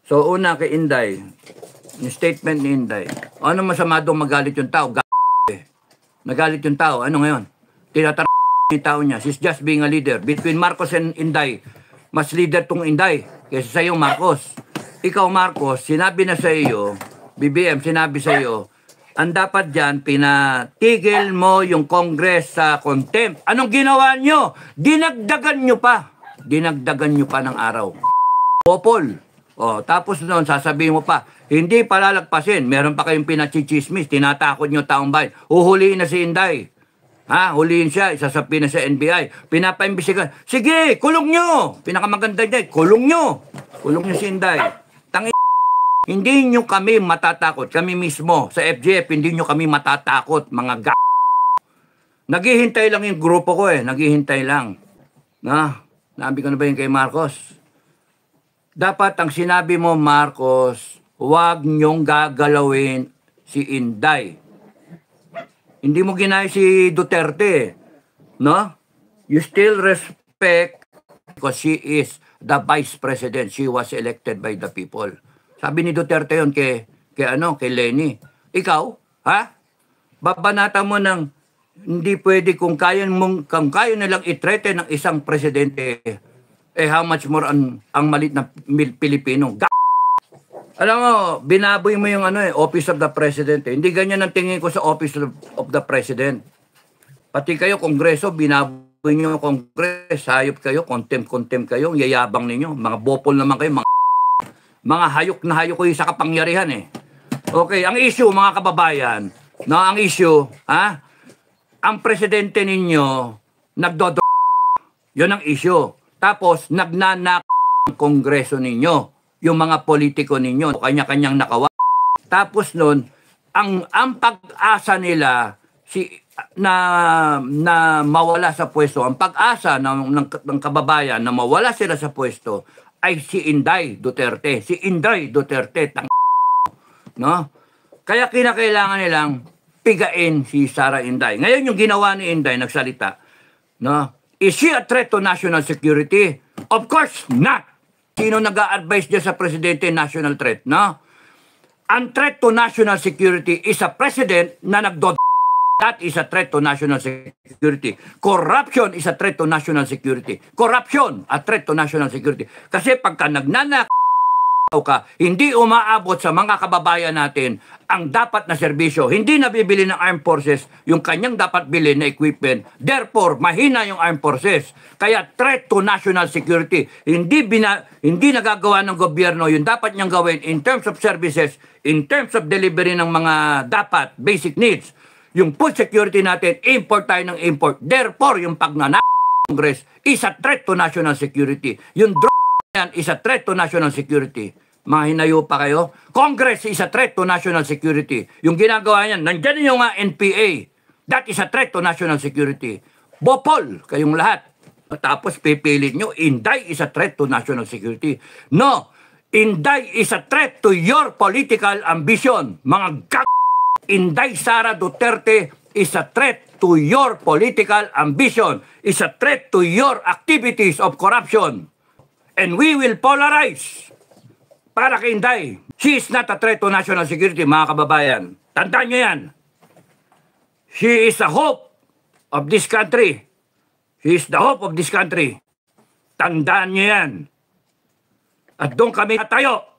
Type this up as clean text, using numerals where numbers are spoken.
So, una kay Inday, yung statement ni Inday, ano masama doon magalit yung tao? Nagalit yung tao. Ano ngayon? Tinatanong yung tao niya. She's just being a leader. Between Marcos and Inday, mas leader tong Inday kaysa sa iyo, Marcos. Ikaw, Marcos, sinabi na sa iyo, BBM, sinabi sa iyo, ang dapat dyan, pinatigil mo yung Congress sa contempt. Anong ginawa nyo? Dinagdagan nyo pa. Dinagdagan nyo pa ng araw. Popol. O, tapos noon, sasabihin mo pa, hindi palalagpasin. Meron pa kayong pinachichismis, tinatakot nyo taong bayan. Uhuliin na si Inday. Ha? Huliin siya, isasapin na sa NBI. Pinapaimbisigan. Sige, kulong nyo. Pinakamaganda niya, kulong nyo. Kulong nyo si Inday. Hindi nyo kami matatakot. Kami mismo, sa FGF, hindi nyo kami matatakot, mga Naghihintay lang yung grupo ko Naghihintay lang. Nabi ko na ba yung kay Marcos? Dapat ang sinabi mo, Marcos, huwag niyong gagalawin si Inday. Hindi mo ginaya si Duterte, no? You still respect because she is the vice president. She was elected by the people. Sabi ni Duterte yun kay Lenny. Ikaw, ha? Babanata mo ng hindi pwede kung kaya nilang i-threaten ng isang presidente. How much more ang malit na Pilipino. Alam mo, binaboy mo yung Office of the President. Hindi ganyan ang tingin ko sa Office of the President. Pati kayo, Kongreso, binaboy nyo yung Kongres. Hayop kayo, contempt kayo, yayabang ninyo. Mga bopol naman kayo, mga hayok na hayok kayo sa kapangyarihan Okay, ang issue, mga kababayan, ang issue, ang presidente ninyo, yun ang issue. Tapos, nagnanak ang kongreso ninyo. Yung mga politiko ninyo, kanya-kanyang nakawa. Tapos nun, ang pag-asa nila na mawala sa pwesto, ang pag-asa ng kababayan na mawala sila sa pwesto ay si Inday Duterte. Si Inday Duterte, no? Kaya kinakailangan nilang pigain si Sara Inday. Ngayon yung ginawa ni Inday, nagsalita, no? Is she a threat to national security? Of course not. Sino nag-a-advise niya sa presidente national threat, no? Ang threat to national security is a president na That is a threat to national security. Corruption is a threat to national security. Corruption, a threat to national security. Kasi pagka ka, hindi umaabot sa mga kababayan natin ang dapat na serbisyo. Hindi nabibili ng armed forces yung kanyang dapat bilhin na equipment. Therefore, mahina yung armed forces. Kaya threat to national security. Hindi nagagawa ng gobyerno yung dapat niyang gawin in terms of services, in terms of delivery ng mga dapat, basic needs. Yung food security natin, import tayo ng import. Therefore, yung Congress is a threat to national security. Yung is a threat to national security. Mga hinayo pa kayo? Congress is a threat to national security. Yung ginagawa niyan, nandyan yung NPA. That is a threat to national security. Bopol, kayong lahat. Tapos pipilit nyo, Inday is a threat to national security. No, Inday is a threat to your political ambition. Mga Inday Sara Duterte is a threat to your political ambition. Is a threat to your activities of corruption. And we will polarize para kay Inday. She is not a threat to national security, mga kababayan. Tandaan nyo yan. She is the hope of this country. She is the hope of this country. Tandaan nyo yan. At doon kami tayo.